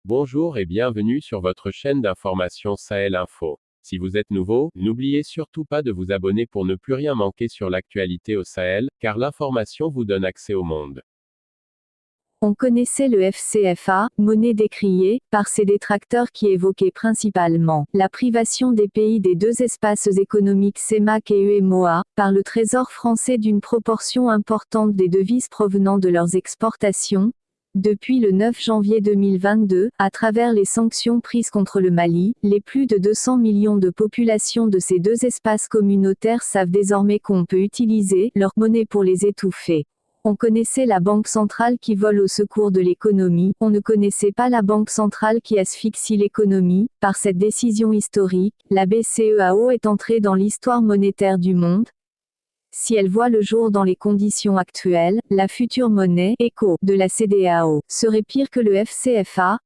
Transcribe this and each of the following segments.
Bonjour et bienvenue sur votre chaîne d'information Sahel Info. Si vous êtes nouveau, n'oubliez surtout pas de vous abonner pour ne plus rien manquer sur l'actualité au Sahel, car l'information vous donne accès au monde. On connaissait le FCFA, monnaie décriée, par ses détracteurs qui évoquaient principalement la privation des pays des deux espaces économiques CEMAC et UEMOA, par le Trésor français d'une proportion importante des devises provenant de leurs exportations. Depuis le 9 janvier 2022, à travers les sanctions prises contre le Mali, les plus de 200 millions de population de ces deux espaces communautaires savent désormais qu'on peut utiliser leur monnaie pour les étouffer. On connaissait la banque centrale qui vole au secours de l'économie, on ne connaissait pas la banque centrale qui asphyxie l'économie. Par cette décision historique, la BCEAO est entrée dans l'histoire monétaire du monde. Si elle voit le jour dans les conditions actuelles, la future monnaie ECO de la CEDEAO serait pire que le FCFA.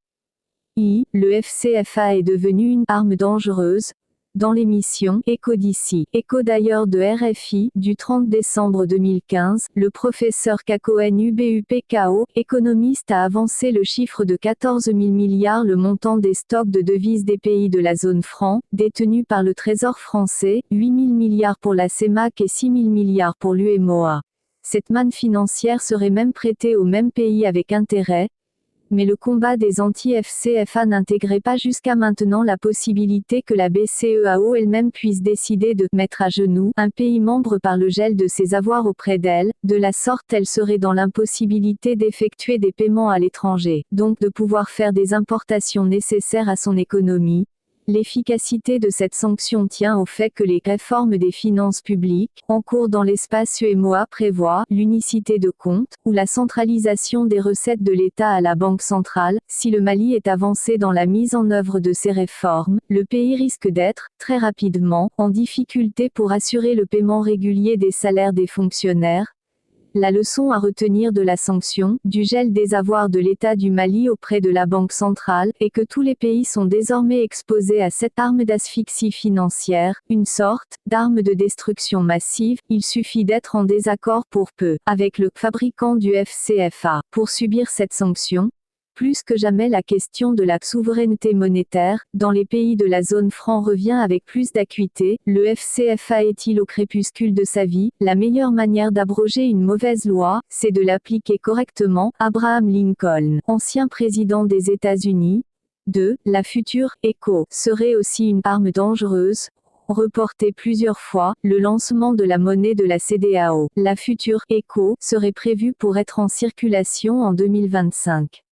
Le FCFA est devenu une arme dangereuse. Dans l'émission Écho d'ici, Écho d'ailleurs de RFI, du 30 décembre 2015, le professeur Kakoen Ubupko, économiste, a avancé le chiffre de 14 000 milliards le montant des stocks de devises des pays de la zone franc, détenus par le Trésor français, 8 000 milliards pour la CEMAC et 6 000 milliards pour l'UEMOA. Cette manne financière serait même prêtée aux mêmes pays avec intérêt. Mais le combat des anti-FCFA n'intégrait pas jusqu'à maintenant la possibilité que la BCEAO elle-même puisse décider de mettre à genoux un pays membre par le gel de ses avoirs auprès d'elle. De la sorte, elle serait dans l'impossibilité d'effectuer des paiements à l'étranger, donc de pouvoir faire des importations nécessaires à son économie. L'efficacité de cette sanction tient au fait que les réformes des finances publiques, en cours dans l'espace UEMOA, prévoient l'unicité de compte, ou la centralisation des recettes de l'État à la Banque centrale. Si le Mali est avancé dans la mise en œuvre de ces réformes, le pays risque d'être, très rapidement, en difficulté pour assurer le paiement régulier des salaires des fonctionnaires. La leçon à retenir de la sanction, du gel des avoirs de l'État du Mali auprès de la Banque centrale, est que tous les pays sont désormais exposés à cette arme d'asphyxie financière, une sorte d'arme de destruction massive. Il suffit d'être en désaccord pour peu avec le fabricant du FCFA pour subir cette sanction. Plus que jamais, la question de la souveraineté monétaire dans les pays de la zone franc revient avec plus d'acuité. Le FCFA est-il au crépuscule de sa vie? La meilleure manière d'abroger une mauvaise loi, c'est de l'appliquer correctement. Abraham Lincoln, ancien président des États-Unis. La future ECO serait aussi une arme dangereuse. Reporté plusieurs fois, le lancement de la monnaie de la CEDEAO, la future ECO, serait prévu pour être en circulation en 2025.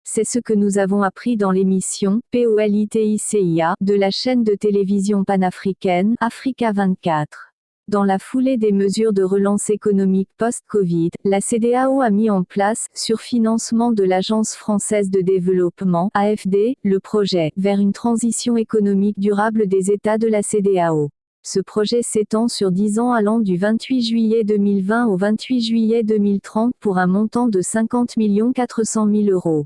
C'est ce que nous avons appris dans l'émission POLITICIA de la chaîne de télévision panafricaine Africa 24. Dans la foulée des mesures de relance économique post-Covid, la CEDEAO a mis en place, sur financement de l'Agence française de développement (AFD), le projet vers une transition économique durable des États de la CEDEAO. Ce projet s'étend sur 10 ans allant du 28 juillet 2020 au 28 juillet 2030 pour un montant de 50 400 000 €.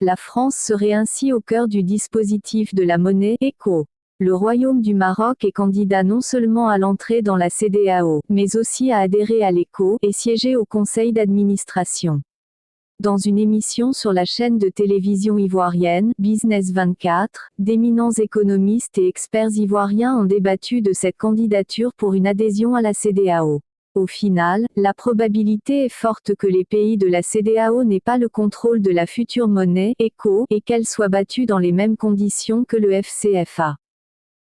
La France serait ainsi au cœur du dispositif de la monnaie ECO. Le Royaume du Maroc est candidat non seulement à l'entrée dans la CEDEAO, mais aussi à adhérer à l'ECO et siéger au conseil d'administration. Dans une émission sur la chaîne de télévision ivoirienne, Business 24, d'éminents économistes et experts ivoiriens ont débattu de cette candidature pour une adhésion à la CEDEAO. Au final, la probabilité est forte que les pays de la CEDEAO n'aient pas le contrôle de la future monnaie ECO et qu'elle soit battue dans les mêmes conditions que le FCFA.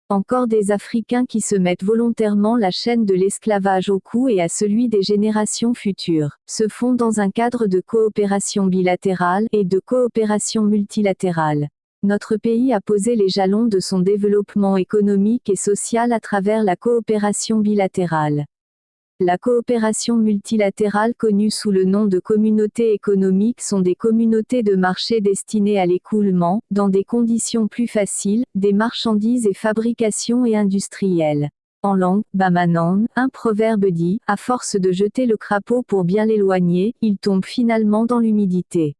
Encore des Africains qui se mettent volontairement la chaîne de l'esclavage au cou et à celui des générations futures, se font dans un cadre de coopération bilatérale et de coopération multilatérale. Notre pays a posé les jalons de son développement économique et social à travers la coopération bilatérale. La coopération multilatérale, connue sous le nom de communautés économiques, sont des communautés de marché destinées à l'écoulement, dans des conditions plus faciles, des marchandises et fabrications et industrielles. En langue bamanan, un proverbe dit « à force de jeter le crapaud pour bien l'éloigner, il tombe finalement dans l'humidité ».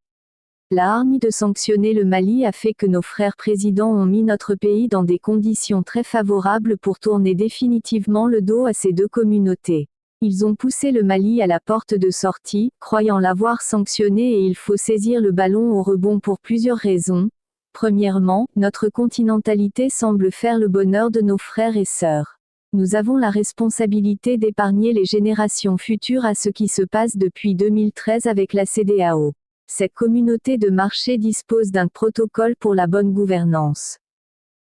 La hargne de sanctionner le Mali a fait que nos frères présidents ont mis notre pays dans des conditions très favorables pour tourner définitivement le dos à ces deux communautés. Ils ont poussé le Mali à la porte de sortie, croyant l'avoir sanctionné, et il faut saisir le ballon au rebond pour plusieurs raisons. Premièrement, notre continentalité semble faire le bonheur de nos frères et sœurs. Nous avons la responsabilité d'épargner les générations futures à ce qui se passe depuis 2013 avec la CEDEAO. Cette communauté de marché dispose d'un protocole pour la bonne gouvernance.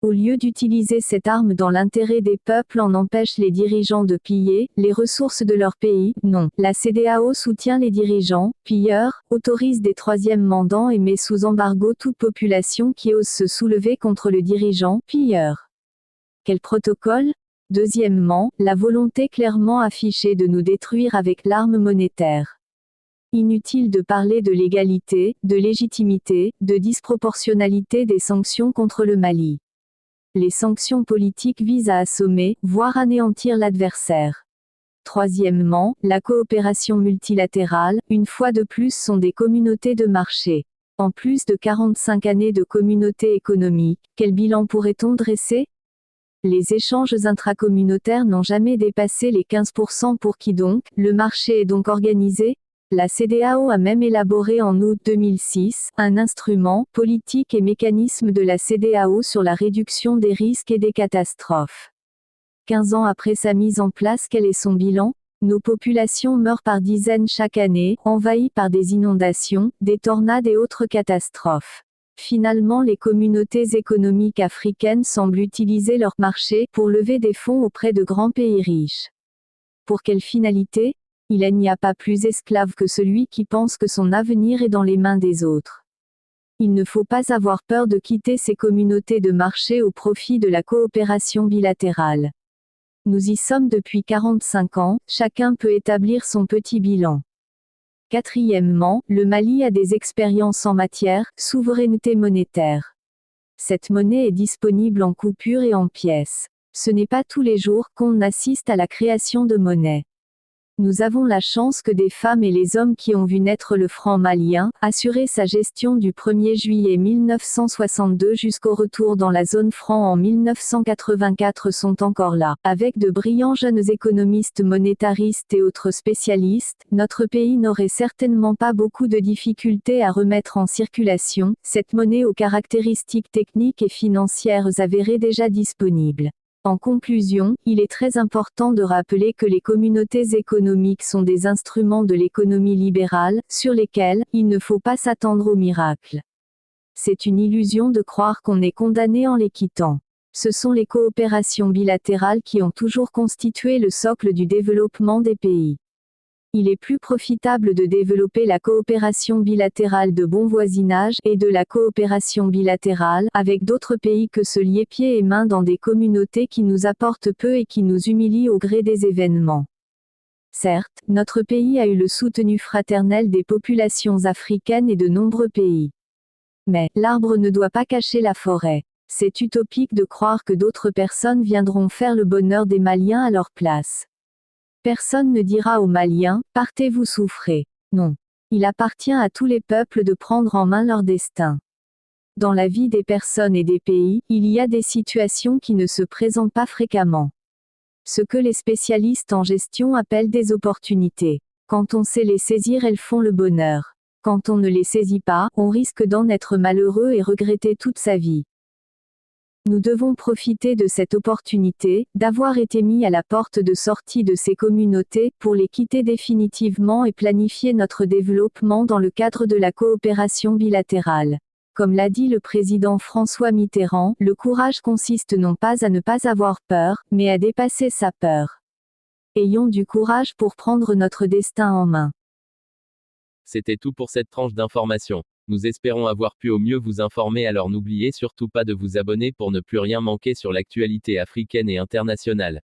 Au lieu d'utiliser cette arme dans l'intérêt des peuples, on empêche les dirigeants de piller les ressources de leur pays. Non, la CEDEAO soutient les dirigeants, pilleurs, autorise des troisièmes mandats et met sous embargo toute population qui ose se soulever contre le dirigeant, pilleur. Quel protocole ? Deuxièmement, la volonté clairement affichée de nous détruire avec l'arme monétaire. Inutile de parler de légalité, de légitimité, de disproportionnalité des sanctions contre le Mali. Les sanctions politiques visent à assommer, voire anéantir l'adversaire. Troisièmement, la coopération multilatérale, une fois de plus, sont des communautés de marché. En plus de 45 années de communauté économique, quel bilan pourrait-on dresser ? Les échanges intracommunautaires n'ont jamais dépassé les 15%. Pour qui donc ? Le marché est donc organisé ? La CEDEAO a même élaboré en août 2006, un instrument, politique et mécanisme de la CEDEAO sur la réduction des risques et des catastrophes. 15 ans après sa mise en place, quel est son bilan ? Nos populations meurent par dizaines chaque année, envahies par des inondations, des tornades et autres catastrophes. Finalement, les communautés économiques africaines semblent utiliser leur marché pour lever des fonds auprès de grands pays riches. Pour quelle finalité ? Il n'y a pas plus esclave que celui qui pense que son avenir est dans les mains des autres. Il ne faut pas avoir peur de quitter ces communautés de marché au profit de la coopération bilatérale. Nous y sommes depuis 45 ans, chacun peut établir son petit bilan. Quatrièmement, le Mali a des expériences en matière de souveraineté monétaire. Cette monnaie est disponible en coupures et en pièces. Ce n'est pas tous les jours qu'on assiste à la création de monnaie. Nous avons la chance que des femmes et les hommes qui ont vu naître le franc malien, assurer sa gestion du 1er juillet 1962 jusqu'au retour dans la zone franc en 1984 sont encore là. Avec de brillants jeunes économistes monétaristes et autres spécialistes, notre pays n'aurait certainement pas beaucoup de difficultés à remettre en circulation cette monnaie aux caractéristiques techniques et financières avérées déjà disponibles. En conclusion, il est très important de rappeler que les communautés économiques sont des instruments de l'économie libérale, sur lesquels il ne faut pas s'attendre au miracle. C'est une illusion de croire qu'on est condamné en les quittant. Ce sont les coopérations bilatérales qui ont toujours constitué le socle du développement des pays. Il est plus profitable de développer la coopération bilatérale de bon voisinage et de la coopération bilatérale avec d'autres pays que se lier pieds et mains dans des communautés qui nous apportent peu et qui nous humilient au gré des événements. Certes, notre pays a eu le soutien fraternel des populations africaines et de nombreux pays. Mais l'arbre ne doit pas cacher la forêt. C'est utopique de croire que d'autres personnes viendront faire le bonheur des Maliens à leur place. Personne ne dira aux Maliens, partez vous souffrez. Non. Il appartient à tous les peuples de prendre en main leur destin. Dans la vie des personnes et des pays, il y a des situations qui ne se présentent pas fréquemment. Ce que les spécialistes en gestion appellent des opportunités. Quand on sait les saisir, elles font le bonheur. Quand on ne les saisit pas, on risque d'en être malheureux et regretter toute sa vie. Nous devons profiter de cette opportunité, d'avoir été mis à la porte de sortie de ces communautés, pour les quitter définitivement et planifier notre développement dans le cadre de la coopération bilatérale. Comme l'a dit le président François Mitterrand, le courage consiste non pas à ne pas avoir peur, mais à dépasser sa peur. Ayons du courage pour prendre notre destin en main. C'était tout pour cette tranche d'information. Nous espérons avoir pu au mieux vous informer, alors n'oubliez surtout pas de vous abonner pour ne plus rien manquer sur l'actualité africaine et internationale.